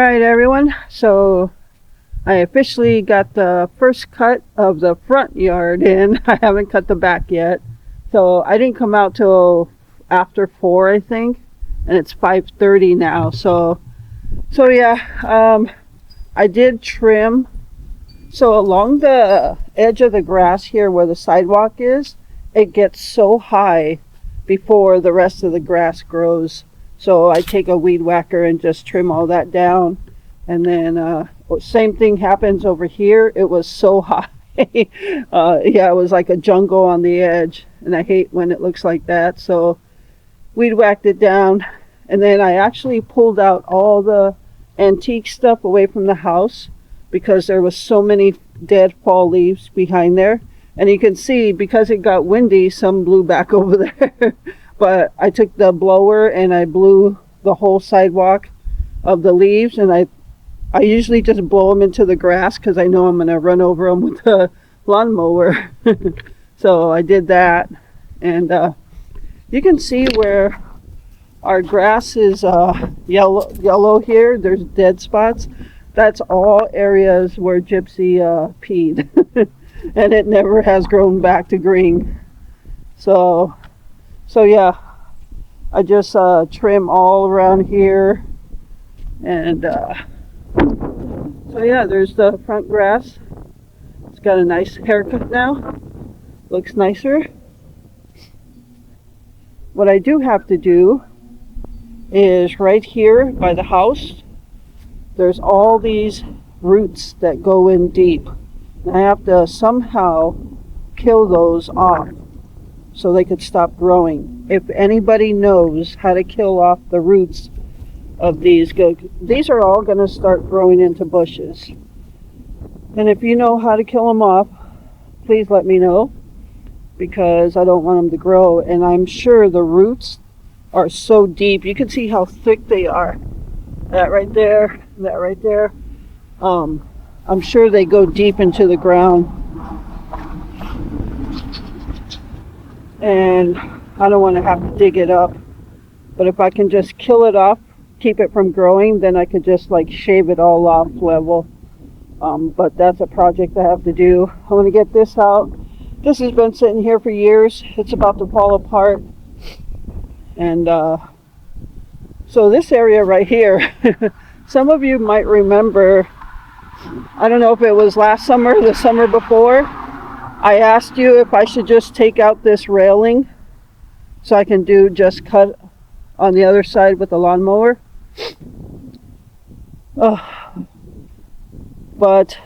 Alright everyone, so I officially got the first cut of the front yard in. I haven't cut the back yet. So I didn't come out till after 4 I think, and it's 5:30 now. So yeah, I did trim. So along the edge of the grass here where the sidewalk is, it gets so high before the rest of the grass grows. So I take a weed whacker and just trim all that down. And then same thing happens over here. It was so high. Yeah, it was like a jungle on the edge. And I hate when it looks like that. So weed whacked it down. And then I actually pulled out all the antique stuff away from the house because there was so many dead fall leaves behind there. And you can see, because it got windy, some blew back over there. But I took the blower and I blew the whole sidewalk of the leaves, and I usually just blow them into the grass because I know I'm going to run over them with the lawnmower. So I did that, and you can see where our grass is yellow here. There's dead spots. That's all areas where Gypsy peed, and it never has grown back to green. So yeah, I just trim all around here, and so yeah, there's the front grass. It's got a nice haircut now. Looks nicer. What I do have to do is right here by the house, there's all these roots that go in deep. I have to somehow kill those off so they could stop growing. If anybody knows how to kill off the roots of these are all going to start growing into bushes. And if you know how to kill them off, please let me know, because I don't want them to grow. And I'm sure the roots are so deep. You can see how thick they are. That right there, that right there. I'm sure they go deep into the ground. And I don't want to have to dig it up. But if I can just kill it off, keep it from growing, then I could just like shave it all off level. But that's a project I have to do. I want to get this out. This has been sitting here for years. It's about to fall apart. And so this area right here, some of you might remember, I don't know if it was last summer or the summer before, I asked you if I should just take out this railing so I can do just cut on the other side with the lawnmower. But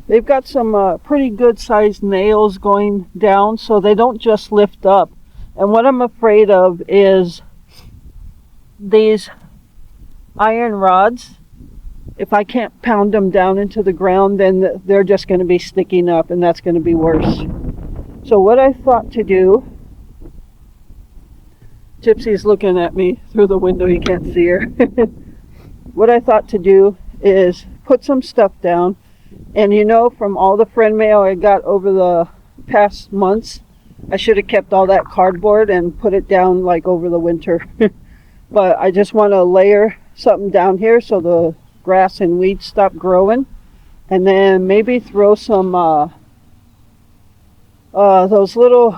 they've got some pretty good sized nails going down, so they don't just lift up. And what I'm afraid of is these iron rods. If I can't pound them down into the ground, then they're just going to be sticking up, and that's going to be worse. So what I thought to do, Gypsy's looking at me through the window, you can't see her. What I thought to do is put some stuff down, and you know, from all the friend mail I got over the past months, I should have kept all that cardboard and put it down like over the winter. But I just want to layer something down here so the grass and weeds stop growing, and then maybe throw some those little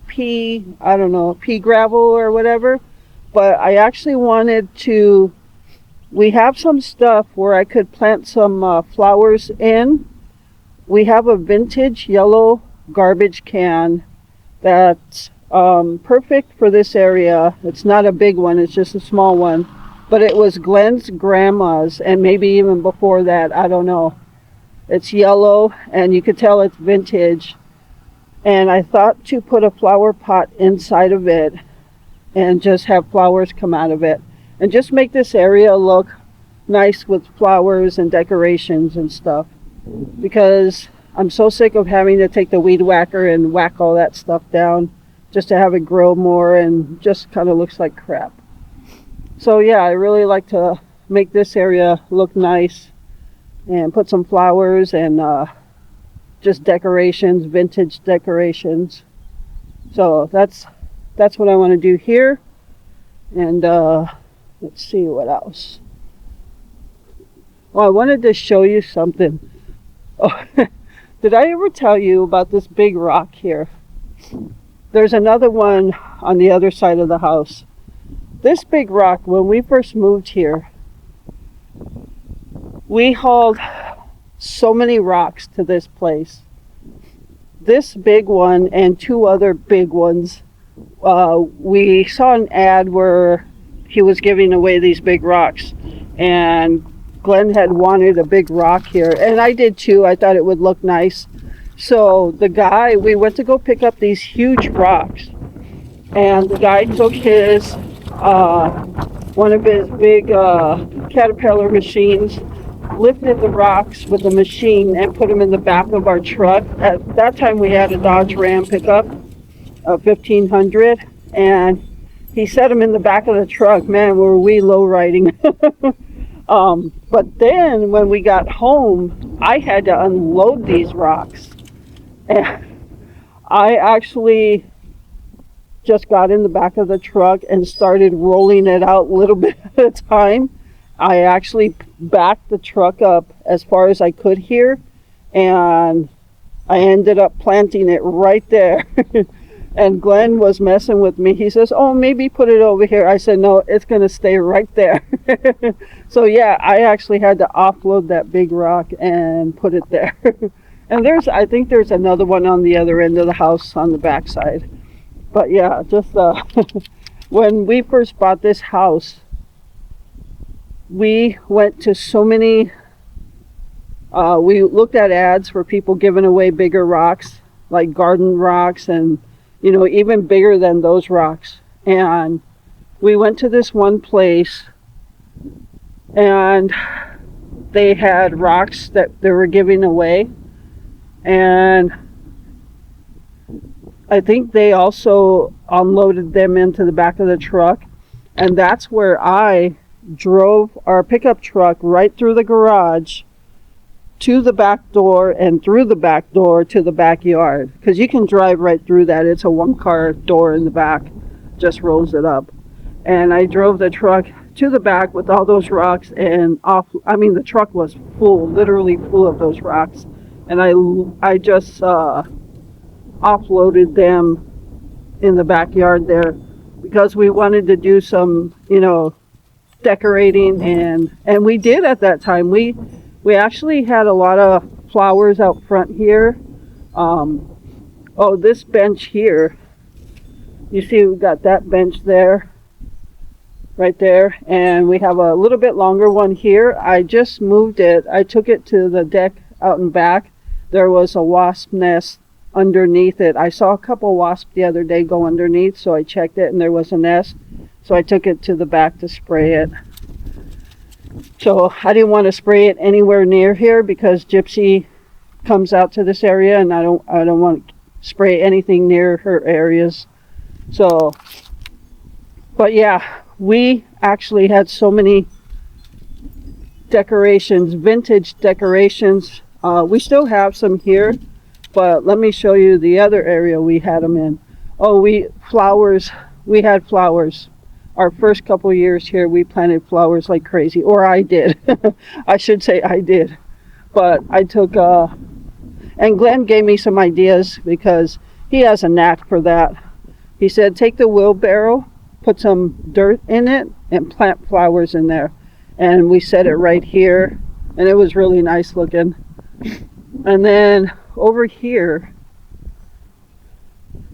pea gravel or whatever. But I actually wanted to, we have some stuff where I could plant some flowers in. We have a vintage yellow garbage can that's perfect for this area. It's not a big one, it's just a small one. But it was Glenn's grandma's, and maybe even before that, I don't know. It's yellow, and you could tell it's vintage. And I thought to put a flower pot inside of it and just have flowers come out of it. And just make this area look nice with flowers and decorations and stuff. Because I'm so sick of having to take the weed whacker and whack all that stuff down just to have it grow more, and just kind of looks like crap. So yeah, I really like to make this area look nice and put some flowers and just decorations, vintage decorations. So that's what I want to do here. And let's see what else. Well, I wanted to show you something. Oh, did I ever tell you about this big rock here? There's another one on the other side of the house. This big rock, when we first moved here, we hauled so many rocks to this place. This big one and two other big ones. We saw an ad where he was giving away these big rocks, and Glenn had wanted a big rock here, and I did too. I thought it would look nice. So the guy, we went to go pick up these huge rocks, and the guy took his one of his big Caterpillar machines, lifted the rocks with the machine and put them in the back of our truck. At that time we had a Dodge Ram pickup, a 1500, and he set them in the back of the truck. Man, were we low riding. But then when we got home, I had to unload these rocks. And I actually just got in the back of the truck and started rolling it out a little bit at a time. I actually backed the truck up as far as I could here, and I ended up planting it right there. And Glenn was messing with me. He says, oh, maybe put it over here. I said, no, it's going to stay right there. So yeah, I actually had to offload that big rock and put it there. And I think there's another one on the other end of the house on the backside. But yeah, just when we first bought this house, we went to so many, we looked at ads for people giving away bigger rocks, like garden rocks, and you know, even bigger than those rocks. And we went to this one place, and they had rocks that they were giving away, and I think they also unloaded them into the back of the truck. And that's where I drove our pickup truck right through the garage to the back door and through the back door to the backyard, because you can drive right through that. It's a one-car door in the back, just rolls it up. And I drove the truck to the back with all those rocks, and the truck was full, literally full of those rocks, and I just offloaded them in the backyard there, because we wanted to do some, decorating, and we did at that time. We actually had a lot of flowers out front here. This bench here, you see we've got that bench there, right there, and we have a little bit longer one here. I just moved it. I took it to the deck out and back. There was a wasp nest underneath it. I saw a couple wasps the other day go underneath, so I checked it and there was a nest. So I took it to the back to spray it. So I didn't want to spray it anywhere near here because Gypsy comes out to this area, and I don't want to spray anything near her areas. So, but yeah, we actually had so many decorations, vintage decorations. We still have some here, but let me show you the other area we had them in. We had flowers. Our first couple years here, we planted flowers like crazy, or I did. I should say I did. But I took, and Glenn gave me some ideas because he has a knack for that. He said, take the wheelbarrow, put some dirt in it, and plant flowers in there. And we set it right here, and it was really nice looking. And then over here,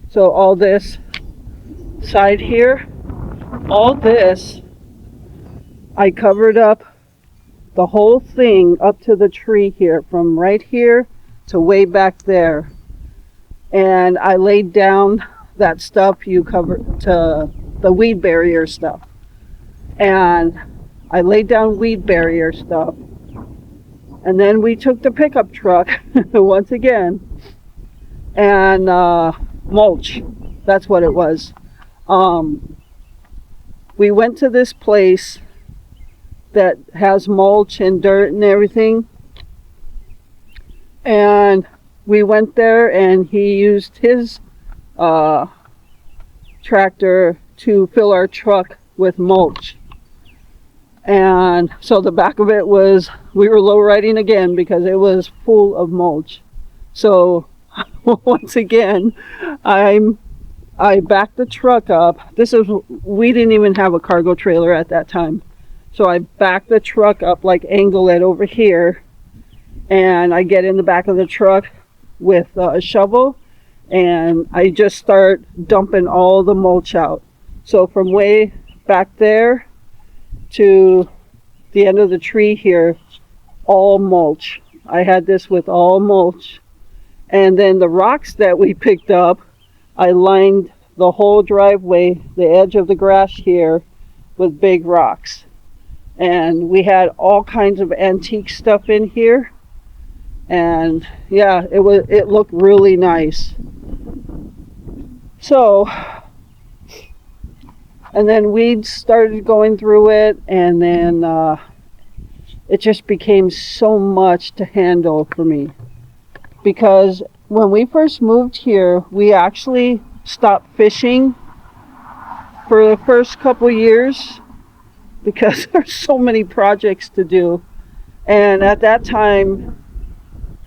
so all this side here, all this, I covered up the whole thing up to the tree here, from right here to way back there. And I laid down that stuff you covered, to the weed barrier stuff. And I laid down weed barrier stuff. And then we took the pickup truck once again and mulch. That's what it was. We went to this place that has mulch and dirt and everything, and we went there, and he used his tractor to fill our truck with mulch. And so the back of it was, we were low riding again because it was full of mulch. So once again, I backed the truck up. We didn't even have a cargo trailer at that time. So I backed the truck up, like angle it over here, and I get in the back of the truck with a shovel, and I just start dumping all the mulch out. So from way back there to the end of the tree here, all mulch. I had this with all mulch. And then the rocks that we picked up, I lined the whole driveway, the edge of the grass here, with big rocks. And we had all kinds of antique stuff in here. And yeah, it looked really nice. So, and then weeds started going through it, and then it just became so much to handle for me. Because when we first moved here, we actually stopped fishing for the first couple years because there's so many projects to do. And at that time,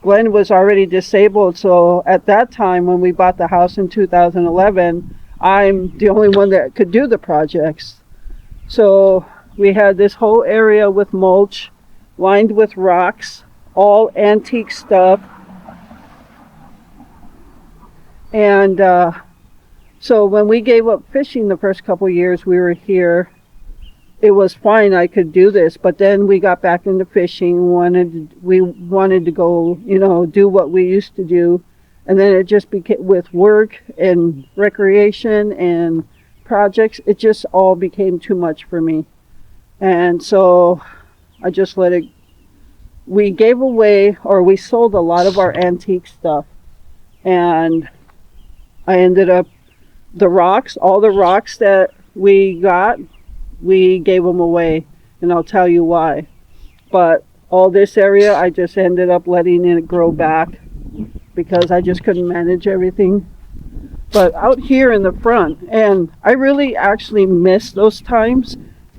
Glenn was already disabled. So at that time, when we bought the house in 2011, I'm the only one that could do the projects. So we had this whole area with mulch, lined with rocks, all antique stuff. And so when we gave up fishing the first couple years we were here, it was fine, I could do this. But then we got back into fishing, we wanted to go, do what we used to do. And then it just became, with work and recreation and projects, it just all became too much for me. And so I just let it, we gave away, or we sold a lot of our antique stuff. And I ended up, all the rocks that we got, we gave them away, and I'll tell you why. But all this area, I just ended up letting it grow back because I just couldn't manage everything. But out here in the front, and I really actually miss those times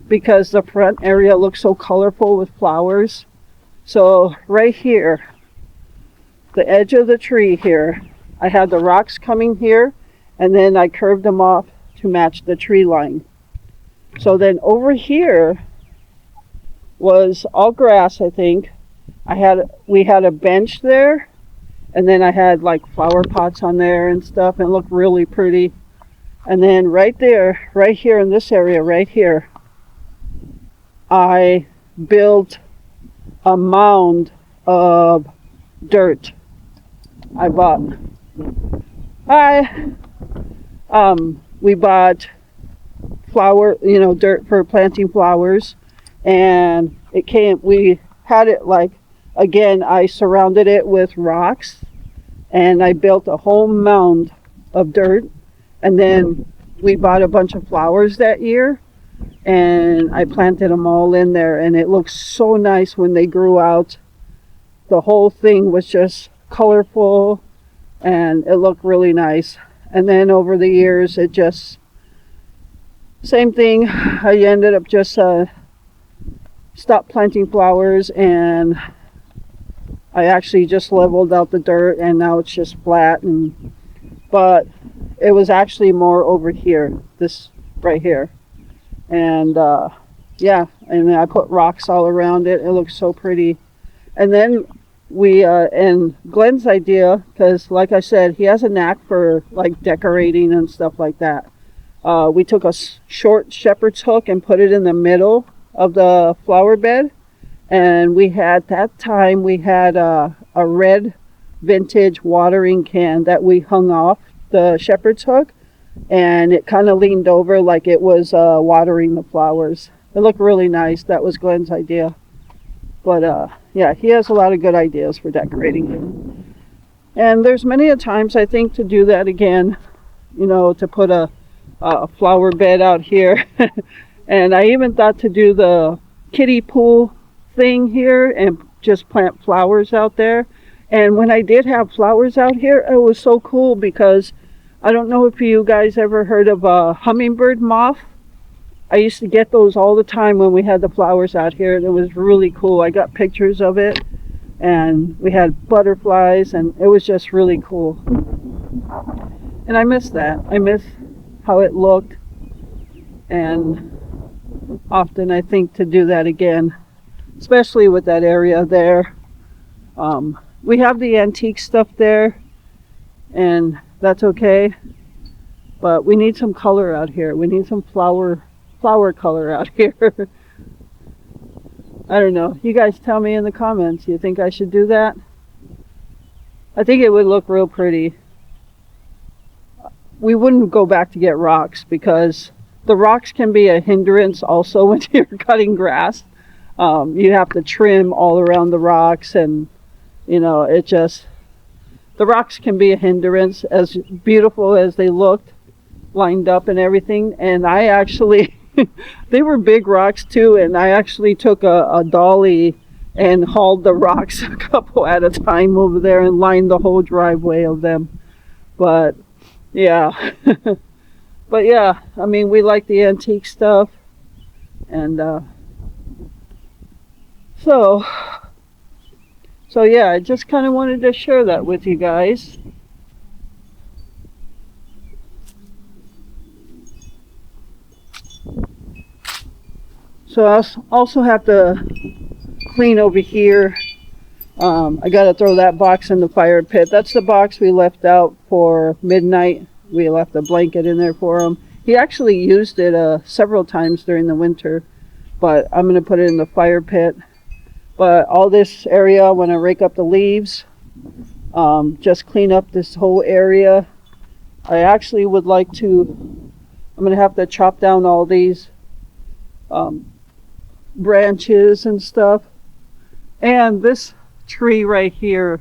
because the front area looks so colorful with flowers. So right here, the edge of the tree here, I had the rocks coming here, and then I curved them off to match the tree line. So then over here was all grass, I think. We had a bench there, and then I had like flower pots on there and stuff, and it looked really pretty. And then right there, right here in this area, right here, I built a mound of dirt. We bought dirt for planting flowers, and we had it like, again, I surrounded it with rocks, and I built a whole mound of dirt, and then we bought a bunch of flowers that year, and I planted them all in there, and it looked so nice when they grew out. The whole thing was just colorful, and it looked really nice. And then over the years, it just, same thing. I ended up just stopped planting flowers, and I actually just leveled out the dirt, and now it's just flat. But it was actually more over here, this right here. And yeah, and then I put rocks all around it. It looks so pretty. And then and Glenn's idea, because like I said, he has a knack for like decorating and stuff like that. We took a short shepherd's hook and put it in the middle of the flower bed, and we had a red vintage watering can that we hung off the shepherd's hook, and it kind of leaned over like it was watering the flowers. It looked really nice. That was Glenn's idea. But yeah, he has a lot of good ideas for decorating. And there's many a times I think to do that again, to put a flower bed out here. And I even thought to do the kiddie pool thing here and just plant flowers out there. And when I did have flowers out here, it was so cool because I don't know if you guys ever heard of a hummingbird moth. I used to get those all the time when we had the flowers out here, and it was really cool. I got pictures of it, and we had butterflies, and it was just really cool. And I miss that. I miss how it looked, and often I think to do that again, especially with that area there. We have the antique stuff there, and that's okay, but we need some color out here. We need some flower color out here. I don't know. You guys tell me in the comments. You think I should do that? I think it would look real pretty. We wouldn't go back to get rocks because the rocks can be a hindrance also when you're cutting grass. You have to trim all around the rocks, and the rocks can be a hindrance, as beautiful as they looked lined up and everything. And I actually they were big rocks too, and I actually took a dolly and hauled the rocks a couple at a time over there and lined the whole driveway of them. But yeah. But yeah, I mean, we like the antique stuff, and so yeah, I just kind of wanted to share that with you guys. So I also have to clean over here. I gotta throw that box in the fire pit. That's the box we left out for midnight. We left a blanket in there for him. He actually used it several times during the winter, but I'm gonna put it in the fire pit. But all this area, when I rake up the leaves, just clean up this whole area. I actually would like to, I'm gonna have to chop down all these branches and stuff. And this tree right here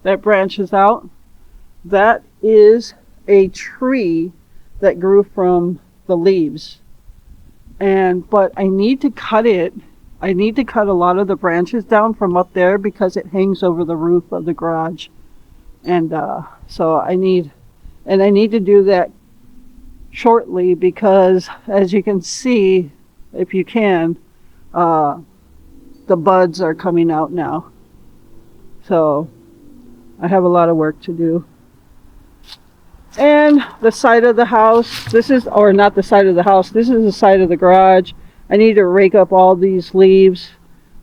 that branches out, that is a tree that grew from the leaves. But I need to cut it. I need to cut a lot of the branches down from up there because it hangs over the roof of the garage. And so I need to do that shortly because, as you can see, if you can, the buds are coming out now. So I have a lot of work to do. And the side of the house, this is, or not the side of the house, this is the side of the garage. I need to rake up all these leaves,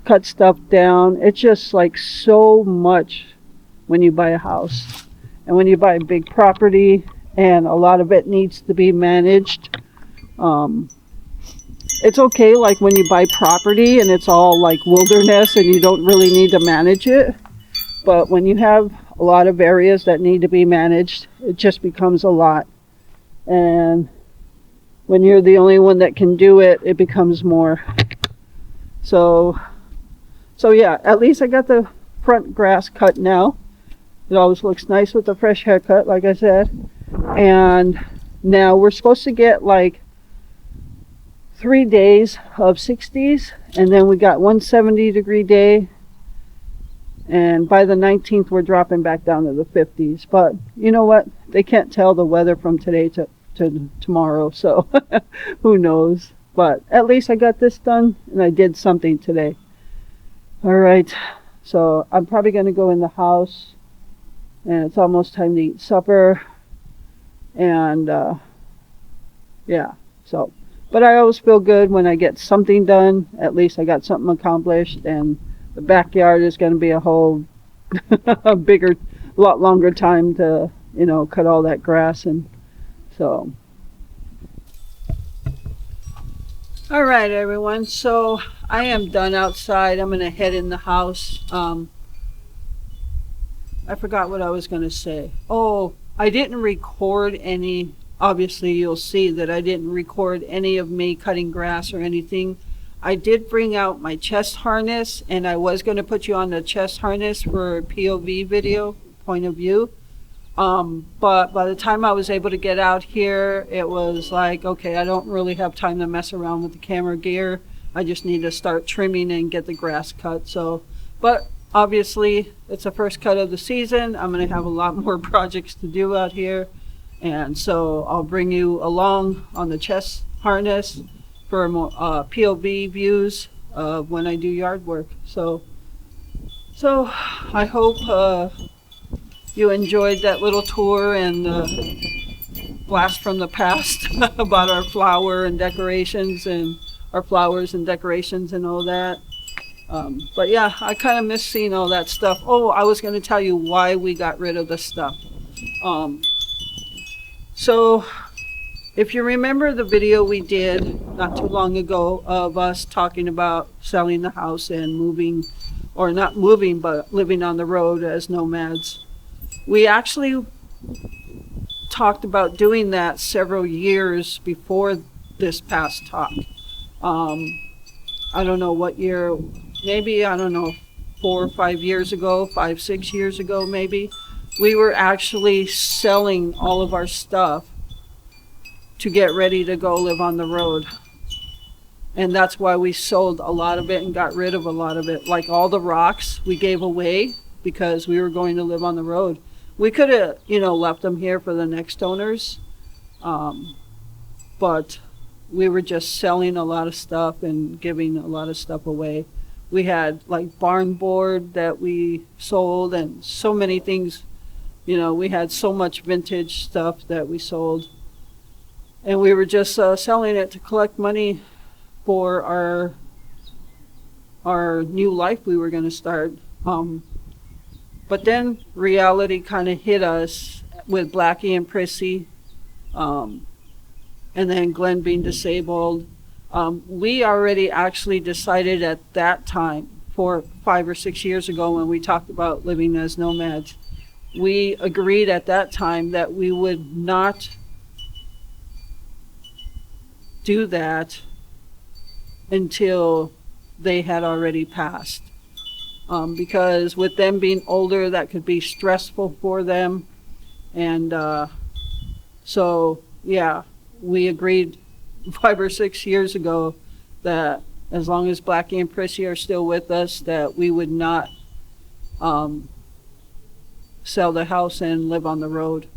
cut stuff down. It's just like so much when you buy a house. And when you buy a big property, and a lot of it needs to be managed. It's okay like when you buy property and it's all like wilderness and you don't really need to manage it. But when you have a lot of areas that need to be managed, it just becomes a lot. And when you're the only one that can do it, it becomes more. So yeah, at least I got the front grass cut now. It always looks nice with a fresh haircut, like I said. And now we're supposed to get like 3 days of 60s, and then we got one 70-degree day, and by the 19th we're dropping back down to the 50s. But you know what, they can't tell the weather from today to tomorrow, so who knows. But at least I got this done and I did something today. All right, so I'm probably going to go in the house, and it's almost time to eat supper. And yeah, so but I always feel good when I get something done. At least I got something accomplished, and the backyard is going to be a whole a lot longer time to, cut all that grass. And so all right, everyone, so I am done outside. I'm going to head in the house. I forgot what I was going to say. Oh, I didn't record any. Obviously, you'll see that I didn't record any of me cutting grass or anything. I did bring out my chest harness, and I was going to put you on the chest harness for a POV video, point of view. But by the time I was able to get out here, it was like, okay, I don't really have time to mess around with the camera gear. I just need to start trimming and get the grass cut. So, but obviously, it's the first cut of the season. I'm going to have a lot more projects to do out here. And so I'll bring you along on the chest harness for more POV views of when I do yard work. So I hope you enjoyed that little tour and blast from the past about our flower and decorations and our flowers and decorations and all that. But yeah, I kind of miss seeing all that stuff. Oh, I was going to tell you why we got rid of the stuff. So if you remember the video we did not too long ago of us talking about selling the house and moving, or not moving, but living on the road as nomads, we actually talked about doing that several years before this past talk. I don't know what year, maybe, I don't know, 4 or 5 years ago, 5, 6 years ago maybe, we were actually selling all of our stuff to get ready to go live on the road. And that's why we sold a lot of it and got rid of a lot of it. Like all the rocks we gave away because we were going to live on the road. We could have, left them here for the next owners. But we were just selling a lot of stuff and giving a lot of stuff away. We had like barn board that we sold and so many things. We had so much vintage stuff that we sold. And we were just selling it to collect money for our new life we were going to start. But then reality kind of hit us with Blackie and Prissy, and then Glenn being disabled. We already actually decided at that time, 5 or 6 years ago when we talked about living as nomads, we agreed at that time that we would not do that until they had already passed. Because with them being older, that could be stressful for them. And so, yeah, we agreed 5 or 6 years ago that as long as Blackie and Prissy are still with us, that we would not sell the house and live on the road.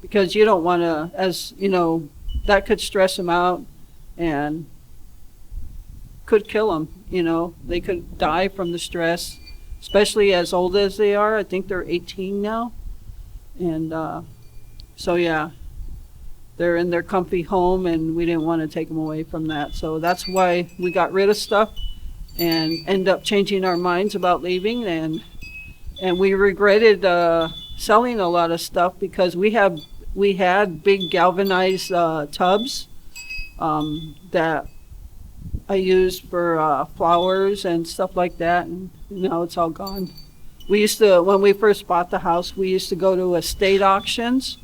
Because you don't want to, that could stress them out and could kill them. They could die from the stress, especially as old as they are. I think they're 18 now. And so, yeah, they're in their comfy home and we didn't want to take them away from that. So that's why we got rid of stuff and end up changing our minds about leaving. And we regretted selling a lot of stuff because we had big galvanized tubs that I used for flowers and stuff like that, and now it's all gone. We used to, when we first bought the house, we used to go to estate auctions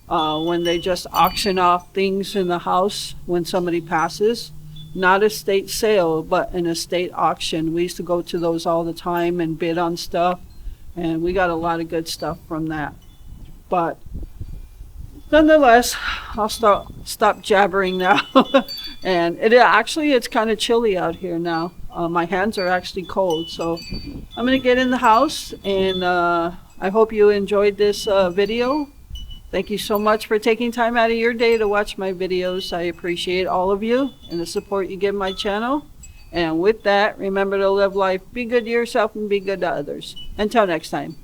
when they just auction off things in the house when somebody passes. Not estate sale, but an estate auction. We used to go to those all the time and bid on stuff, and we got a lot of good stuff from that. But nonetheless, I'll stop jabbering now. And it's kind of chilly out here now. My hands are actually cold, so I'm going to get in the house, and I hope you enjoyed this video. Thank you so much for taking time out of your day to watch my videos. I appreciate all of you and the support you give my channel. And with that, remember to live life, be good to yourself, and be good to others. Until next time.